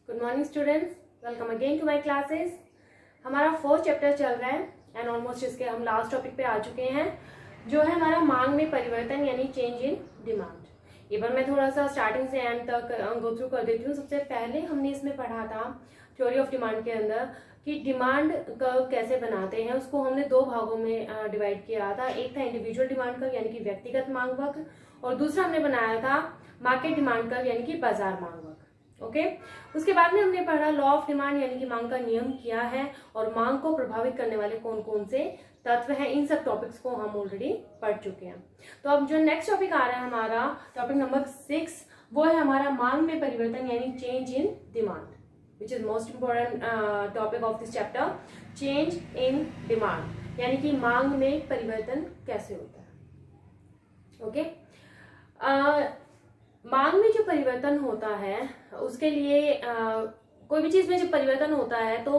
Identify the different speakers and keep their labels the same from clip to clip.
Speaker 1: Good morning students, welcome again to my classes. हमारा 4th chapter चल रहा है एंड ऑलमोस्ट इसके हम लास्ट टॉपिक पे आ चुके हैं, जो है हमारा मांग में परिवर्तन यानी चेंज इन डिमांड। एक बार मैं थोड़ा सा स्टार्टिंग से एंड तक गो थ्रू कर देती हूँ। सबसे पहले हमने इसमें पढ़ा था थ्योरी ऑफ डिमांड के अंदर कि डिमांड कर्व कैसे बनाते हैं। उसको हमने दो भागों में डिवाइड किया था। एक था इंडिविजुअल डिमांड कर्व यानी कि व्यक्तिगत मांग वक्र, और दूसरा हमने बनाया था मार्केट डिमांड कर्व यानी कि बाजार मांग वक्र। ओके उसके बाद में हमने पढ़ा लॉ ऑफ डिमांड यानी कि मांग का नियम क्या है और मांग को प्रभावित करने वाले कौन कौन से तत्व हैं। इन सब टॉपिक्स को हम ऑलरेडी पढ़ चुके हैं। तो अब जो नेक्स्ट टॉपिक आ रहा है हमारा टॉपिक नंबर 6, वो है हमारा मांग में परिवर्तन यानी change in demand, which is most important topic of this chapter. Change in demand यानी कि मांग में परिवर्तन कैसे होता है। ओके मांग में जो परिवर्तन होता है उसके लिए कोई भी चीज में जब परिवर्तन होता है तो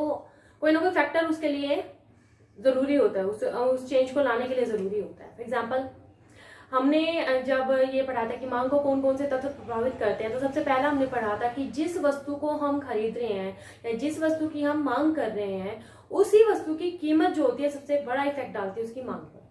Speaker 1: कोई ना कोई फैक्टर उसके लिए जरूरी होता है, उस चेंज को लाने के लिए जरूरी होता है। फॉर एग्जाम्पल हमने जब ये पढ़ा था कि मांग को कौन कौन से तत्व प्रभावित करते हैं, तो सबसे पहला हमने पढ़ा था कि जिस वस्तु को हम खरीद रहे हैं या जिस वस्तु की हम मांग कर रहे हैं उसी वस्तु की कीमत जो होती है सबसे बड़ा इफेक्ट डालती है उसकी मांग पर।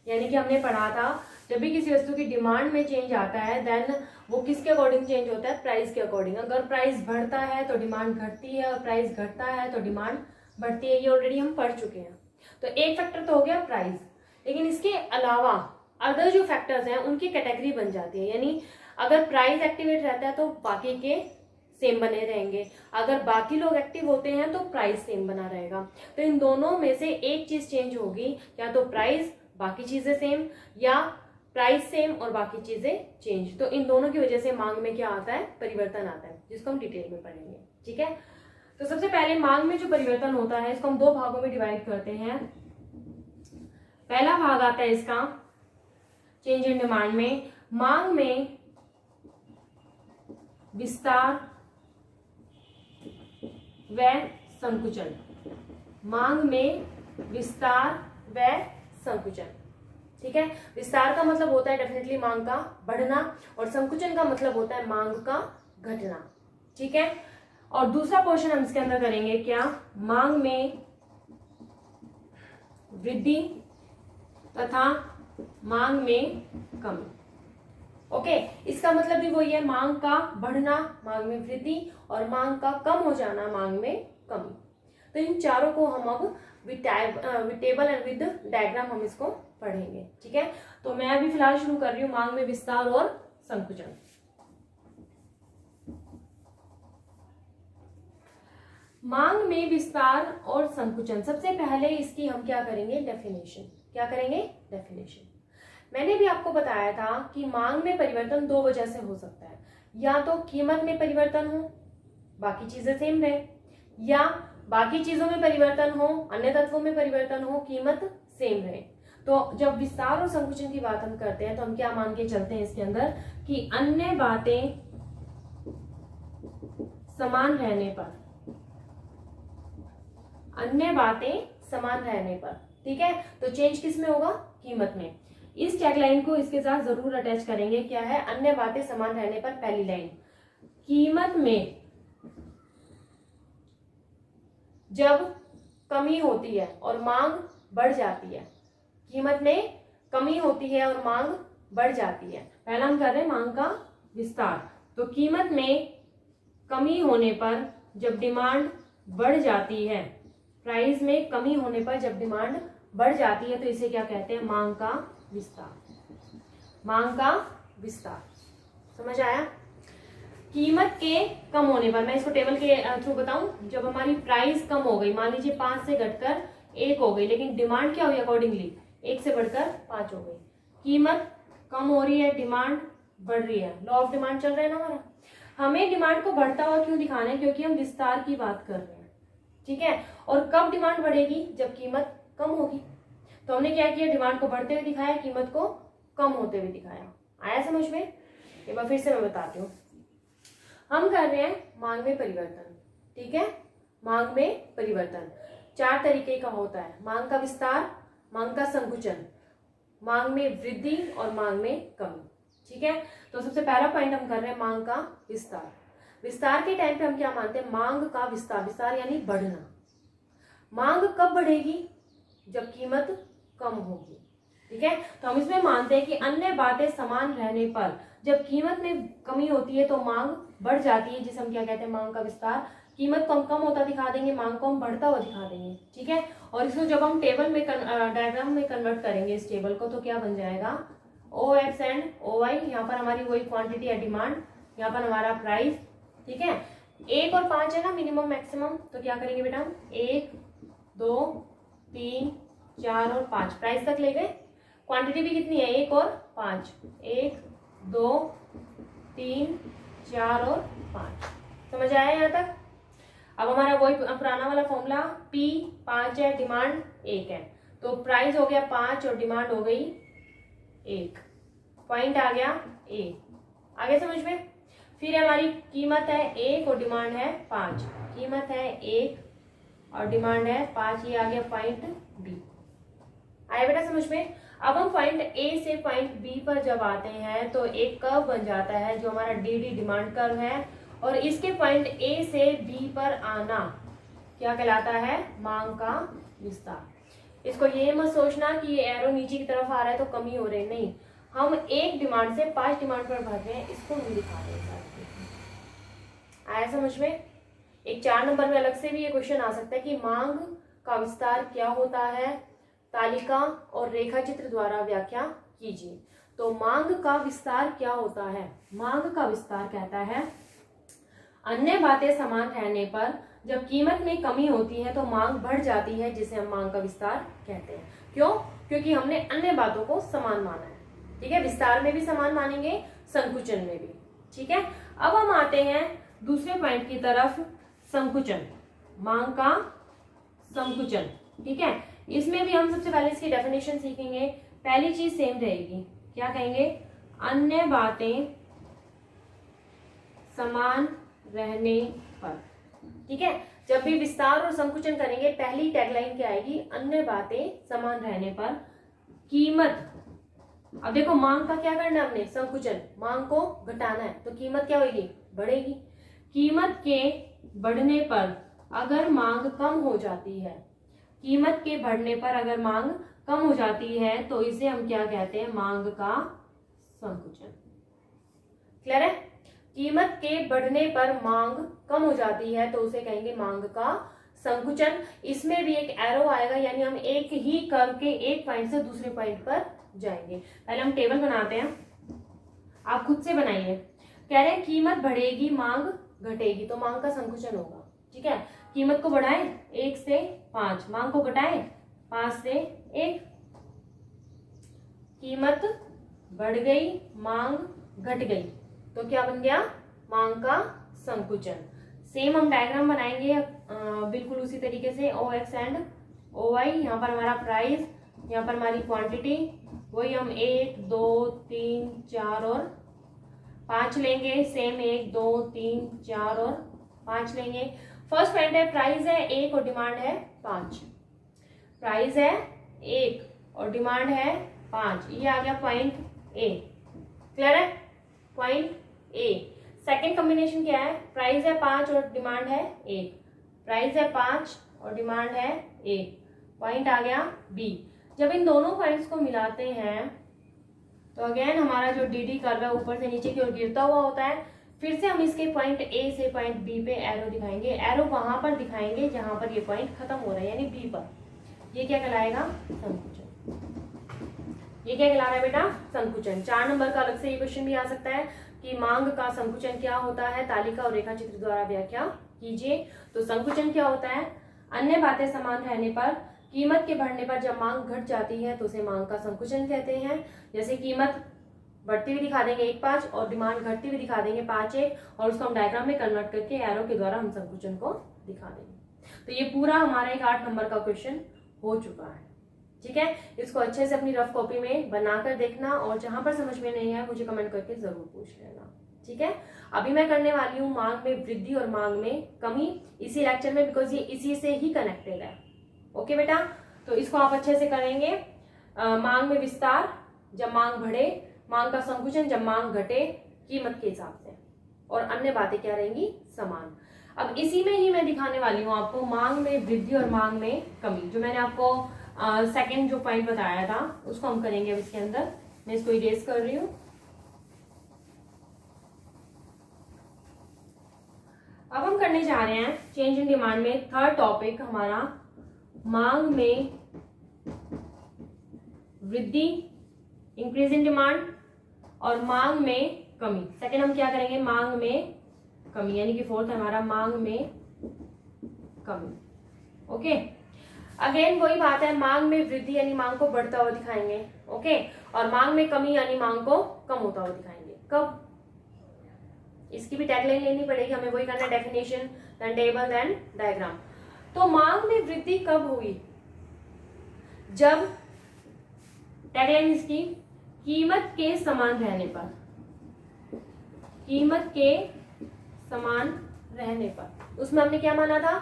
Speaker 1: यानी कि हमने पढ़ा था जब भी किसी वस्तु की डिमांड में चेंज आता है देन वो किसके अकॉर्डिंग चेंज होता है, प्राइस के अकॉर्डिंग। अगर प्राइस बढ़ता है तो डिमांड घटती है और प्राइस घटता है तो डिमांड बढ़ती है। ये ऑलरेडी हम पढ़ चुके हैं। तो एक फैक्टर तो हो गया प्राइस, लेकिन इसके अलावा अदर जो फैक्टर्स हैं उनकी कैटेगरी बन जाती है। यानी अगर प्राइस एक्टिवेट रहता है तो बाकी के सेम बने रहेंगे, अगर बाकी लोग एक्टिव होते हैं तो प्राइस सेम बना रहेगा। तो इन दोनों में से एक चीज चेंज होगी, या तो प्राइस बाकी चीजें सेम या प्राइस सेम और बाकी चीजें चेंज। तो इन दोनों की वजह से मांग में क्या आता है, परिवर्तन आता है, जिसको हम डिटेल में पढ़ेंगे। ठीक है, तो सबसे पहले मांग में जो परिवर्तन होता है इसको हम दो भागों में डिवाइड करते हैं। पहला भाग आता है इसका चेंज इन डिमांड में मांग में विस्तार व संकुचन। मांग में विस्तार व संकुचन। ठीक है, विस्तार का मतलब होता है डेफिनेटली मांग का बढ़ना और संकुचन का मतलब होता है मांग का घटना। ठीक है, और दूसरा पोर्शन हम इसके अंदर करेंगे क्या, मांग में वृद्धि तथा मांग में कमी। ओके इसका मतलब भी वही है, मांग का बढ़ना मांग में वृद्धि और मांग का कम हो जाना मांग में कमी। तो इन चारों को हम अब with table and with diagram हम इसको पढ़ेंगे। ठीक है, तो मैं अभी फिलहाल शुरू कर रही हूं मांग में विस्तार और संकुचन। मांग में विस्तार और संकुचन, सबसे पहले इसकी हम क्या करेंगे, डेफिनेशन। क्या करेंगे, डेफिनेशन। मैंने भी आपको बताया था कि मांग में परिवर्तन दो वजह से हो सकता है, या तो कीमत में परिवर्तन हो बाकी चीजें सेम रहे, या बाकी चीजों में परिवर्तन हो, अन्य तत्वों में परिवर्तन हो, कीमत सेम रहे। तो जब विस्तार और संकुचन की बात हम करते हैं तो हम क्या मान के चलते हैं इसके अंदर कि अन्य बातें समान रहने पर, अन्य बातें समान रहने पर, ठीक है, तो चेंज किस में होगा, कीमत में। इस टैगलाइन को इसके साथ जरूर अटैच करेंगे। क्या है, अन्य बातें समान रहने पर पहली लाइन, कीमत में जब कमी होती है और मांग बढ़ जाती है, कीमत में कमी होती है और मांग बढ़ जाती है। पहला हम कर रहे हैं मांग का विस्तार, तो कीमत में कमी होने पर जब डिमांड बढ़ जाती है, प्राइस में कमी होने पर जब डिमांड बढ़ जाती है तो इसे क्या कहते हैं, मांग का विस्तार। मांग का विस्तार, समझ आया। कीमत के कम होने पर, मैं इसको टेबल के थ्रू बताऊं, जब हमारी प्राइस कम हो गई, मान लीजिए 5 से घटकर 1 हो गई, लेकिन डिमांड क्या हुई अकॉर्डिंगली 1 से बढ़कर 5 हो गई, कीमत कम हो रही है, डिमांड बढ़ रही है, लॉ ऑफ डिमांड चल रहा है ना हमारा। हमें डिमांड को बढ़ता हुआ क्यों दिखाना है, क्योंकि हम विस्तार की बात कर रहे हैं। ठीक है, और कब डिमांड बढ़ेगी, जब कीमत कम होगी। तो हमने क्या किया, डिमांड को बढ़ते हुए दिखाया, कीमत को कम होते हुए दिखाया। आया समझ में। एक बार फिर से मैं बताती हूँ। हम कर रहे हैं मांग में परिवर्तन। ठीक है, मांग में परिवर्तन 4 तरीके का होता है, मांग का विस्तार, मांग का संकुचन, मांग में वृद्धि और मांग में कमी। ठीक है, तो सबसे पहला पॉइंट हम कर रहे हैं मांग का विस्तार। विस्तार के टाइम पे हम क्या मानते हैं, मांग का विस्तार, विस्तार यानी बढ़ना। मांग कब बढ़ेगी, जब कीमत कम होगी। ठीक है, तो हम इसमें मानते हैं कि अन्य बातें समान रहने पर जब कीमत में कमी होती है तो मांग बढ़ जाती है, जिसे हम क्या कहते हैं, मांग का विस्तार। कीमत को हम कम होता दिखा देंगे, मांग को हम बढ़ता हुआ दिखा देंगे। ठीक है, और इसको जब हम टेबल में डायग्राम में कन्वर्ट करेंगे इस टेबल को, तो क्या बन जाएगा, ओ एक्स एंड ओ वाई। यहाँ पर हमारी वही क्वांटिटी है, डिमांड, यहाँ पर हमारा प्राइस। ठीक है, 1 और 5 है ना मिनिमम मैक्सिमम, तो क्या करेंगे बेटा, 1 2 3 4 और 5 प्राइस तक ले गए। क्वांटिटी भी कितनी है, 1 और 5, 1 2 3 4 और 5। समझ आया यहाँ तक। अब हमारा वही पुराना वाला फॉर्मूला, P 5 है, डिमांड 1 है, तो प्राइस हो गया 5 और डिमांड हो गई 1, पॉइंट आ गया A। आगे समझ में। फिर हमारी कीमत है 1 और डिमांड है 5, कीमत है 1 और डिमांड है 5, ये आ गया पॉइंट B। आया बेटा समझ में। अब हम पॉइंट A से पॉइंट B पर जब आते हैं तो एक कर्व बन जाता है जो हमारा DD डिमांड कर्व है, और इसके पॉइंट A से B पर आना क्या कहलाता है, मांग का विस्तार। इसको ये मत सोचना कि ये एरो नीचे की तरफ आ रहा है तो कमी हो रही, नहीं, हम 1 डिमांड से 5 डिमांड पर बढ़ रहे हैं, इसको हम दिखा रहे हैं। आया समझ में। एक 4 नंबर में अलग से भी ये क्वेश्चन आ सकता है कि मांग का विस्तार क्या होता है, तालिका और रेखा चित्र द्वारा व्याख्या कीजिए। तो मांग का विस्तार क्या होता है, मांग का विस्तार कहता है अन्य बातें समान रहने पर जब कीमत में कमी होती है तो मांग बढ़ जाती है, जिसे हम मांग का विस्तार कहते हैं। क्यों, क्योंकि हमने अन्य बातों को समान माना है। ठीक है, विस्तार में भी समान मानेंगे, संकुचन में भी। ठीक है, अब हम आते हैं दूसरे पॉइंट की तरफ, संकुचन, मांग का संकुचन। ठीक है, इसमें भी हम सबसे पहले इसकी डेफिनेशन सीखेंगे। पहली चीज सेम रहेगी, क्या कहेंगे, अन्य बातें समान रहने पर। ठीक है, जब भी विस्तार और संकुचन करेंगे पहली टैगलाइन क्या आएगी, अन्य बातें समान रहने पर कीमत। अब देखो मांग का क्या करना है हमने, संकुचन, मांग को घटाना है, तो कीमत क्या होगी, बढ़ेगी। कीमत के बढ़ने पर अगर मांग कम हो जाती है, कीमत के बढ़ने पर अगर मांग कम हो जाती है तो इसे हम क्या कहते हैं, मांग का संकुचन। क्लियर है। कीमत के बढ़ने पर मांग कम हो जाती है तो उसे कहेंगे मांग का संकुचन। इसमें भी एक एरो आएगा, यानी हम एक ही कर्व के एक पॉइंट से दूसरे पॉइंट पर जाएंगे। पहले हम टेबल बनाते हैं, आप खुद से बनाइए। कह रहे हैं कीमत बढ़ेगी मांग घटेगी, तो मांग का संकुचन होगा। ठीक है, कीमत को बढ़ाएं 1 से 5, मांग को घटाएं 5 से 1, कीमत बढ़ गई मांग घट गई, तो क्या बन गया, मांग का संकुचन। सेम हम डायग्राम बनाएंगे बिल्कुल उसी तरीके से, ओ एक्स एंड ओ वाई। यहाँ पर हमारा प्राइस, यहाँ पर हमारी क्वांटिटी, वही हम 1 2 3 4 और 5 लेंगे। सेम 1 2 3 4 और 5 लेंगे। फर्स्ट पॉइंट है प्राइस है 1 और डिमांड है 5, प्राइस है 1 और डिमांड है 5, ये आ गया पॉइंट ए। क्लियर है, पॉइंट ए। सेकेंड कॉम्बिनेशन क्या है, प्राइस है 5 और डिमांड है 1, प्राइस है 5 और डिमांड है 1, पॉइंट आ गया बी। जब इन दोनों पॉइंट्स को मिलाते हैं तो अगेन हमारा जो डी डी कर्व है ऊपर से नीचे की ओर गिरता हुआ होता है। फिर से हम इसके पॉइंट ए से पॉइंट बी पे एरो दिखाएंगे, एरो वहां पर दिखाएंगे जहां पर ये पॉइंट खत्म हो रहा है, यानी बी पर। ये क्या कहलाएगा, संकुचन। ये क्या कहला रहा है बेटा, संकुचन। 4 नंबर का अलग से ये क्वेश्चन भी आ सकता है कि मांग का संकुचन क्या होता है, तालिका और रेखा चित्र द्वारा व्याख्या कीजिए। तो संकुचन क्या होता है, अन्य बातें समान रहने पर कीमत के बढ़ने पर जब मांग घट जाती है तो उसे मांग का संकुचन कहते हैं। जैसे कीमत बढ़ती हुई दिखा देंगे 1-5 और डिमांड घटती हुई दिखा देंगे 5-1, और उसको हम डायग्राम में कन्वर्ट करके एरो के द्वारा हम संकुचन को दिखा देंगे। तो ये पूरा हमारा एक 8 नंबर का क्वेश्चन हो चुका है। ठीक है, इसको अच्छे से अपनी रफ कॉपी में बनाकर देखना, और जहां पर समझ में नहीं आया मुझे कमेंट करके जरूर पूछ लेना। ठीक है, अभी मैं करने वाली हूँ मांग में वृद्धि और मांग में कमी इसी लेक्चर में, बिकॉज ये इसी से ही कनेक्टेड है। ओके बेटा, तो इसको आप अच्छे से करेंगे। मांग में विस्तार जब मांग बढ़े, मांग का संकुचन जब मांग घटे कीमत के हिसाब से। और अन्य बातें क्या रहेंगी, समान। अब इसी में ही मैं दिखाने वाली हूँ आपको मांग में वृद्धि और मांग में कमी। जो मैंने आपको सेकंड जो पॉइंट बताया था उसको हम करेंगे अब इसके अंदर। मैं इसको इरेज कर रही हूँ। अब हम करने जा रहे हैं चेंज इन डिमांड में थर्ड टॉपिक हमारा मांग में वृद्धि, इंक्रीज इन डिमांड, और मांग में कमी। सेकंड हम क्या करेंगे, मांग में कमी, यानी कि फोर्थ हमारा मांग में कमी। ओके, अगेन वही बात है, मांग में वृद्धि यानी मांग को बढ़ता हुआ दिखाएंगे। ओके, और मांग में कमी यानी मांग को कम होता हुआ दिखाएंगे। कब, इसकी भी टैगलाइन लेनी पड़ेगी हमें, वही करना है, definition then table then diagram. तो मांग में वृद्धि कब हुई, जब टैगलाइन इसकी कीमत के समान रहने पर, कीमत के समान रहने पर। उसमें हमने क्या माना था,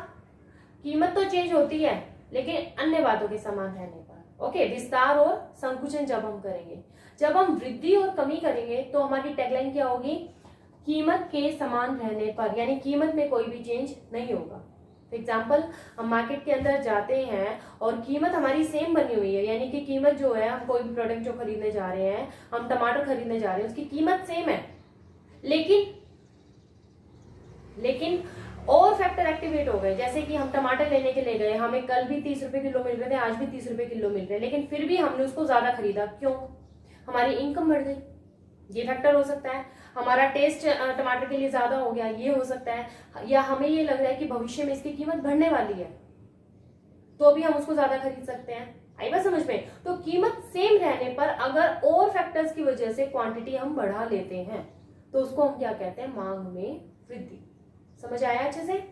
Speaker 1: कीमत तो चेंज होती है लेकिन अन्य बातों के समान रहने पर। ओके, विस्तार और संकुचन जब हम करेंगे, जब हम वृद्धि और कमी करेंगे तो हमारी टैगलाइन क्या होगी, कीमत के समान रहने पर, यानी कीमत में कोई भी चेंज नहीं होगा। एग्जाम्पल, हम मार्केट के अंदर जाते हैं और कीमत हमारी सेम बनी हुई है, यानी कि कीमत जो है, हम कोई भी प्रोडक्ट जो खरीदने जा रहे हैं, हम टमाटर खरीदने जा रहे हैं, उसकी कीमत सेम है, लेकिन और फैक्टर एक्टिवेट हो गए। जैसे कि हम टमाटर लेने के लिए गए, हमें कल भी 30 रुपए किलो मिल रहे थे, आज भी 30 रुपए किलो मिल रहे हैं, लेकिन फिर भी हमने उसको ज्यादा खरीदा। क्यों, हमारी इनकम बढ़ गई, ये फैक्टर हो सकता है। हमारा टेस्ट टमाटर के लिए ज्यादा हो गया, ये हो सकता है। या हमें ये लग रहा है कि भविष्य में इसकी कीमत बढ़ने वाली है, तो भी हम उसको ज्यादा खरीद सकते हैं। आई बात समझ में? तो कीमत सेम रहने पर अगर और फैक्टर्स की वजह से क्वांटिटी हम बढ़ा लेते हैं तो उसको हम क्या कहते हैं, मांग में वृद्धि। समझ आया अच्छे से?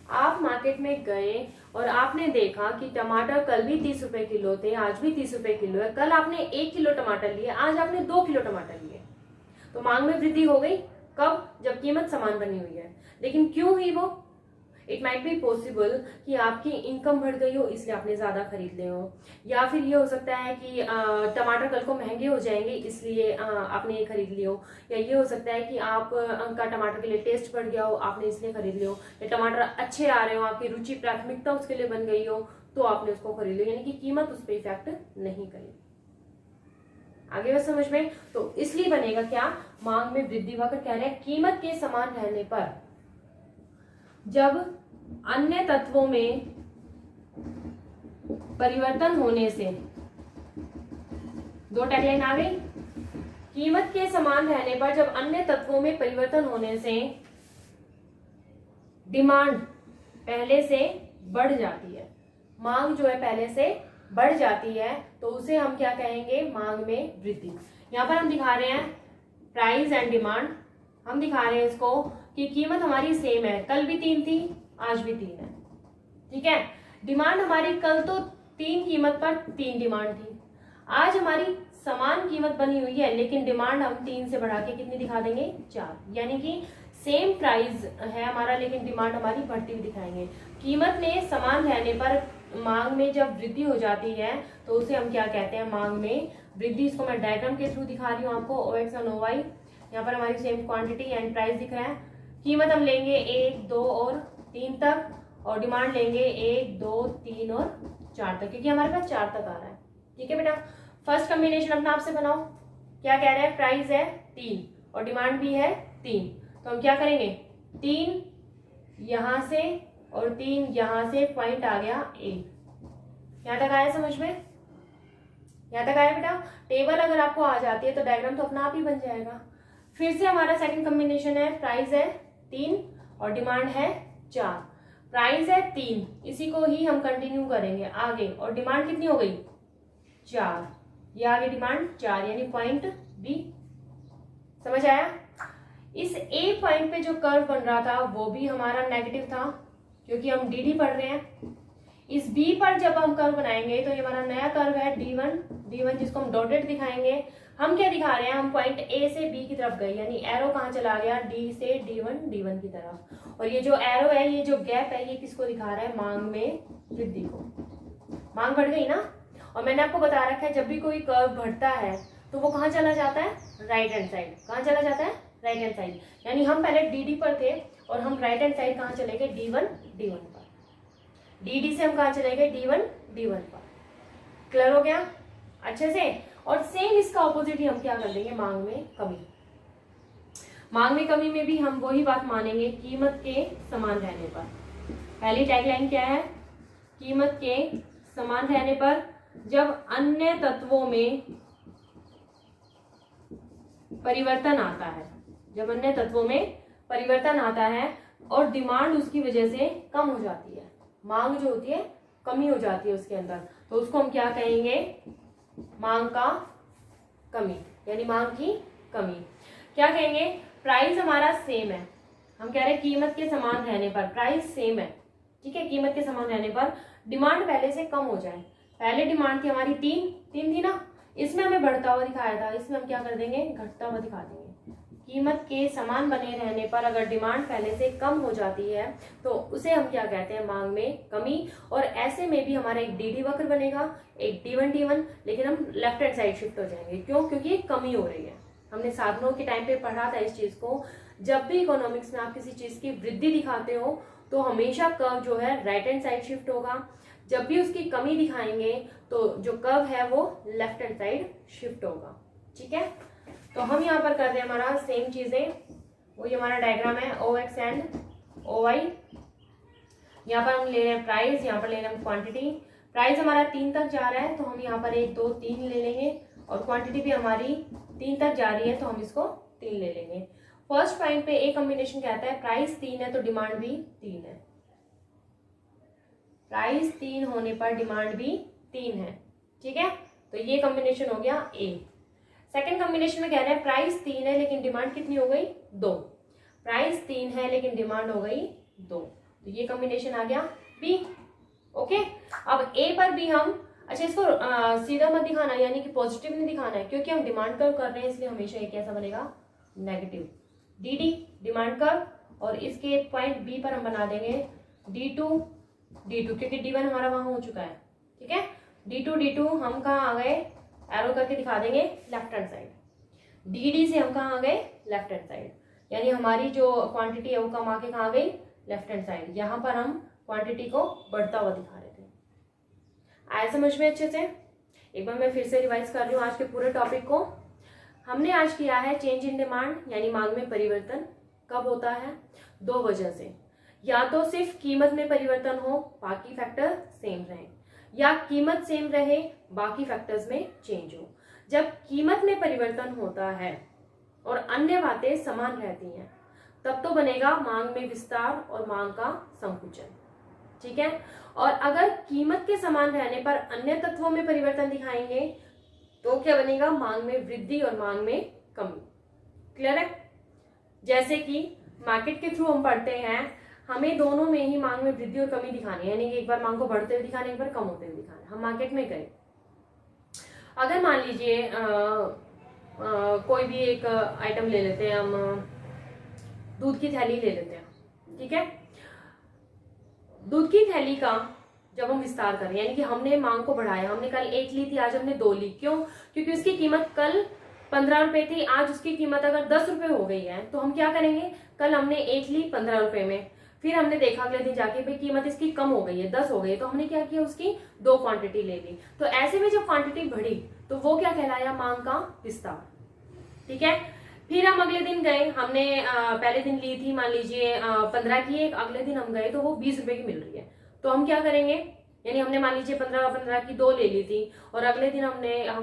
Speaker 1: आप मार्केट में गए और आपने देखा कि टमाटर कल भी 30 रुपए किलो थे, आज भी 30 रुपए किलो है। कल आपने 1 किलो टमाटर लिए, आज आपने 2 किलो टमाटर लिए, तो मांग में वृद्धि हो गई। कब, जब कीमत समान बनी हुई है। लेकिन क्यों हुई वो, इट माइट बी पॉसिबल कि आपकी इनकम बढ़ गई हो इसलिए आपने ज्यादा खरीद ले हो, या फिर ये हो सकता है कि टमाटर कल को महंगे हो जाएंगे इसलिए आपने ये खरीद लियो, या ये हो सकता है कि आप का टमाटर के लिए टेस्ट बढ़ गया हो, आपने इसलिए खरीद लियो, या टमाटर अच्छे आ रहे हो, आपकी रुचि प्राथमिकता उसके लिए बन गई हो तो आपने उसको खरीद लिया, यानी कि कीमत उस पर इफेक्ट नहीं करी। आगे बस समझ में? तो इसलिए बनेगा क्या, मांग में वृद्धि वक्त कह रहे हैं कीमत के समान रहने पर, जब अन्य तत्वों में परिवर्तन होने से। दो टैगलाइन आ गई, कीमत के समान रहने पर जब अन्य तत्वों में परिवर्तन होने से डिमांड पहले से बढ़ जाती है। मांग जो है पहले से बढ़ जाती है तो उसे हम क्या कहेंगे, मांग में वृद्धि। यहां पर हम दिखा रहे हैं प्राइस एंड डिमांड, हम दिखा रहे हैं इसको कि कीमत हमारी सेम है, कल भी 3 थी, आज भी 3 है। ठीक है, डिमांड हमारी कल तो 3 कीमत पर 3 डिमांड थी, आज हमारी समान कीमत बनी हुई है लेकिन डिमांड हम 3 से बढ़ा के कितनी दिखा देंगे, 4, यानी कि सेम प्राइस है हमारा लेकिन डिमांड हमारी बढ़ती हुई दिखाएंगे। कीमत में समान रहने पर मांग में जब वृद्धि हो जाती है तो उसे हम क्या कहते हैं, मांग में वृद्धि। इसको मैं डायग्राम के थ्रू दिखा रही हूँ आपको, OX और OY। यहाँ पर हमारी सेम क्वांटिटी एंड प्राइस दिख रहा है। कीमत हम लेंगे 1, 2 और 3 तक, और डिमांड लेंगे 1, 2, 3 और 4 तक, क्योंकि हमारे पास 4 तक आ रहा है। ठीक है बेटा, फर्स्ट कॉम्बिनेशन अपना आपसे बनाओ। क्या कह रहे हैं, प्राइस है 3 और डिमांड भी है 3, तो हम क्या करेंगे, 3 यहां से और 3 यहां से, पॉइंट आ गया 1। यहां तक आया समझ में? यहां तक आया बेटा? टेबल अगर आपको आ जाती है तो डायग्राम तो अपना आप ही बन जाएगा। फिर से हमारा सेकंड कॉम्बिनेशन है, प्राइस है 3 और डिमांड है 4। प्राइस है 3, इसी को ही हम कंटिन्यू करेंगे आगे, और डिमांड कितनी हो गई, 4, ये आगे डिमांड 4, यानी पॉइंट बी। समझ आया? इस ए पॉइंट पे जो कर्व बन रहा था वो भी हमारा नेगेटिव था क्योंकि हम डी पढ़ रहे हैं। इस बी पर जब हम कर्व बनाएंगे तो ये हमारा नया कर्व है D1 जिसको हम डॉटेड दिखाएंगे। हम क्या दिखा रहे हैं, हम पॉइंट ए से बी की तरफ गए, यानी एरो कहाँ चला गया, डी से D1 की तरफ। और ये जो एरो है, ये जो गैप है, ये किसको दिखा रहा है, मांग में वृद्धि को। मांग बढ़ गई ना। और मैंने आपको बता रखा है जब भी कोई कर्व बढ़ता है तो वो कहाँ चला जाता है, राइट हैंड साइड। कहाँ चला जाता है, राइट हैंड साइड, यानी हम पहले डी पर थे और हम राइट हैंड साइड कहाँ चले गए, D1 पर, डी से हम कहाँ चले गए, D1 पर। क्लियर हो गया अच्छे से। और सेम इसका ऑपोजिट ही हम क्या कर देंगे, मांग में कमी। मांग में कमी में भी हम वही बात मानेंगे, कीमत के समान रहने पर। पहली टैगलाइन क्या है, कीमत के समान रहने पर जब अन्य तत्वों में परिवर्तन आता है, जब अन्य तत्वों में परिवर्तन आता है और डिमांड उसकी वजह से कम हो जाती है, मांग जो होती है कमी हो जाती है उसके अंदर, तो उसको हम क्या कहेंगे, मांग का कमी, यानी मांग की कमी। क्या कहेंगे, प्राइस हमारा सेम है, हम कह रहे हैं कीमत के समान रहने पर, प्राइस सेम है, ठीक है, कीमत के समान रहने पर डिमांड पहले से कम हो जाए। पहले डिमांड थी हमारी तीन थी ना, इसमें हमें बढ़ता हुआ दिखाया था, इसमें हम क्या कर देंगे, घटता हुआ दिखा देंगे। कीमत के समान बने रहने पर अगर डिमांड पहले से कम हो जाती है तो उसे हम क्या कहते हैं, मांग में कमी। और ऐसे में भी हमारा एक डी वक्र बनेगा, एक D1, लेकिन हम लेफ्ट हैंड साइड शिफ्ट हो जाएंगे। क्यों, क्योंकि एक कमी हो रही है। हमने साधनों के टाइम पे पढ़ा था इस चीज को, जब भी इकोनॉमिक्स में आप किसी चीज की वृद्धि दिखाते हो तो हमेशा कर्व जो है राइट हैंड साइड शिफ्ट होगा, जब भी उसकी कमी दिखाएंगे तो जो कर्व है वो लेफ्ट हैंड साइड शिफ्ट होगा। ठीक है, तो हम यहाँ पर कर रहे हैं हमारा सेम चीजें, वही हमारा डायग्राम है OX एंड OY। यहाँ पर हम ले रहे हैं प्राइस, यहाँ पर ले रहे हैं क्वांटिटी। प्राइस हमारा 3 तक जा रहा है तो हम यहाँ पर 1 2 3 ले लेंगे, और क्वांटिटी भी हमारी 3 तक जा रही है तो हम इसको 3 ले लेंगे। फर्स्ट पॉइंट पे एक कॉम्बिनेशन कहता है प्राइस 3 है तो डिमांड भी 3 है, प्राइस 3 होने पर डिमांड भी 3 है। ठीक है, तो ये कॉम्बिनेशन हो गया A। सेकंड कॉम्बिनेशन में कह रहे हैं प्राइस 3 है लेकिन डिमांड कितनी हो गई, 2। प्राइस 3 है लेकिन डिमांड हो गई 2, तो ये कॉम्बिनेशन आ गया B। ओके, अब A पर भी हम, अच्छा इसको सीधा मत दिखाना, यानी कि पॉजिटिव नहीं दिखाना है, क्योंकि हम डिमांड कर्व कर रहे हैं, इसलिए हमेशा ये कैसा बनेगा, नेगेटिव। DD डिमांड कर्व, और इसके पॉइंट B पर हम बना देंगे D2 क्योंकि D1 हमारा वहां हो चुका है। ठीक है, D2 हम कहाँ आ गए, एरो करके दिखा देंगे लेफ्ट हैंड साइड। DD से हम कहाँ आ गए, लेफ्ट हैंड साइड, यानी हमारी जो क्वांटिटी है वो कम आके कहाँ गई, लेफ्ट हैंड साइड। यहाँ पर हम क्वांटिटी को बढ़ता हुआ दिखा रहे थे। आया समझ में अच्छे से? एक बार मैं फिर से रिवाइज कर रही हूँ आज के पूरे टॉपिक को। हमने आज किया है चेंज इन डिमांड, यानी मांग में परिवर्तन कब होता है, 2 वजह से, या तो सिर्फ कीमत में परिवर्तन हो बाकी फैक्टर सेम रहे, या कीमत सेम रहे बाकी फैक्टर्स में चेंज हो। जब कीमत में परिवर्तन होता है और अन्य बातें समान रहती हैं तब तो बनेगा मांग में विस्तार और मांग का संकुचन। ठीक है, और अगर कीमत के समान रहने पर अन्य तत्वों में परिवर्तन दिखाएंगे तो क्या बनेगा, मांग में वृद्धि और मांग में कमी। क्लियर है? जैसे कि मार्केट के थ्रू हम पढ़ते हैं, हमें दोनों में ही मांग में वृद्धि और कमी दिखानी है, यानी कि एक बार मांग को बढ़ते हुए दिखाना, एक बार कम होते हुए दिखाना। हम मार्केट में गए, अगर मान लीजिए कोई भी एक आइटम ले लेते हैं, हम दूध की थैली ले लेते हैं। ठीक है, दूध की थैली का जब हम विस्तार करें, यानी कि हमने मांग को बढ़ाया, हमने कल 1 ली थी, आज हमने 2 ली। क्यों? क्योंकि उसकी कीमत कल 15 रुपए थी, आज उसकी कीमत अगर 10 रुपए हो गई है तो हम क्या करेंगे, कल हमने 1 ली 15 रुपए में, फिर हमने देखा अगले दिन जाके भाई कीमत इसकी कम हो गई है, 10 हो गई, तो हमने क्या किया, उसकी 2 क्वांटिटी ले ली। तो ऐसे में जब क्वांटिटी बढ़ी तो वो क्या कहलाया, मांग का विस्तार। ठीक है, फिर हम अगले दिन गए, हमने पहले दिन ली थी मान लीजिए 15 की एक, अगले दिन हम गए तो वो 20 रुपए की मिल रही है, तो हम क्या करेंगे, यानी हमने मान लीजिए 15 की 2 ले ली थी और अगले दिन हम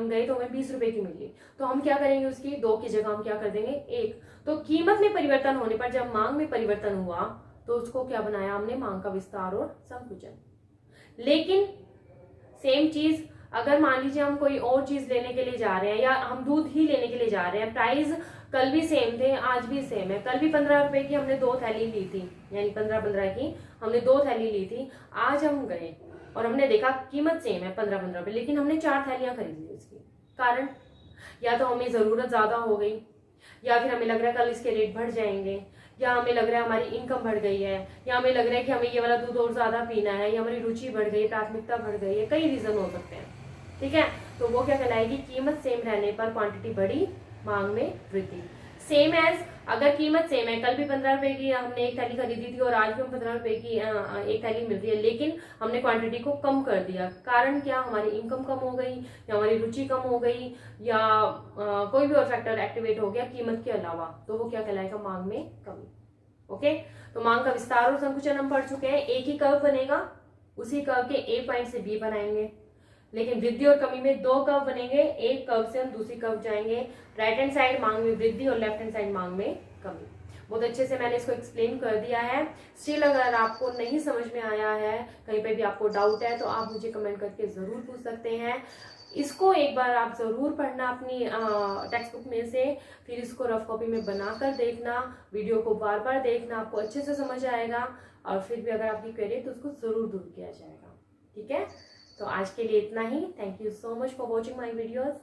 Speaker 1: गए तो हमें 20 रुपए की मिली, तो हम क्या करेंगे, उसकी 2 की जगह हम क्या कर देंगे, 1। तो कीमत में परिवर्तन होने पर जब मांग में परिवर्तन हुआ तो उसको क्या बनाया हमने, मांग का विस्तार और संकुचन। लेकिन सेम चीज अगर मान लीजिए हम कोई और चीज लेने के लिए जा रहे हैं, या हम दूध ही लेने के लिए जा रहे हैं, प्राइस कल भी सेम थे आज भी सेम है, कल भी 15 रुपए की हमने 2 थैली ली थी, यानी 15 की हमने 2 थैली ली थी, आज हम गए और हमने देखा कीमत सेम है 15 रुपए, लेकिन हमने 4 थैलियां खरीद ली। इसकी कारण या तो हमें जरूरत ज्यादा हो गई, या फिर हमें लग रहा है कल इसके रेट बढ़ जाएंगे, या हमें लग रहा है हमारी इनकम बढ़ गई है, या हमें लग रहा है कि हमें ये वाला दूध और ज्यादा पीना है, या हमारी रुचि बढ़ गई, प्राथमिकता बढ़ गई है, कई रीजन हो सकते हैं। ठीक है, तो वो क्या कहलाएगी, कीमत सेम रहने पर क्वांटिटी बढ़ी, मांग में वृद्धि। सेम एज, अगर कीमत सेम है, कल भी 15 रुपए की हमने एक थैली खरीदी थी और आज भी हम 15 रुपए की एक थैली मिल रही है, लेकिन हमने क्वांटिटी को कम कर दिया। कारण क्या, हमारी इनकम कम हो गई या हमारी रुचि कम हो गई या कोई भी और फैक्टर एक्टिवेट हो गया कीमत के अलावा, तो वो क्या कहलाएगा, मांग में कमी। ओके, तो मांग का विस्तार और संकुचन हम पढ़ चुके हैं। एक ही कर्व बनेगा, उसी कर्व के ए पॉइंट से बी बनाएंगे, लेकिन वृद्धि और कमी में दो कर्व बनेंगे, एक कर्व से हम दूसरी कर्व जाएंगे। राइट हैंड साइड मांग में वृद्धि और लेफ्ट हैंड साइड मांग में कमी। बहुत अच्छे से मैंने इसको एक्सप्लेन कर दिया है। स्टिल अगर आपको नहीं समझ में आया है, कहीं पे भी आपको डाउट है, तो आप मुझे कमेंट करके जरूर पूछ सकते हैं। इसको एक बार आप जरूर पढ़ना अपनी टेक्स्ट बुक में से, फिर इसको रफ कॉपी में बनाकर देखना, वीडियो को बार बार देखना, आपको अच्छे से समझ आएगा। और फिर भी अगर आपकी क्वेरी है तो उसको जरूर दूर किया जाएगा। ठीक है, तो आज के लिए इतना ही। Thank you so much for watching my videos.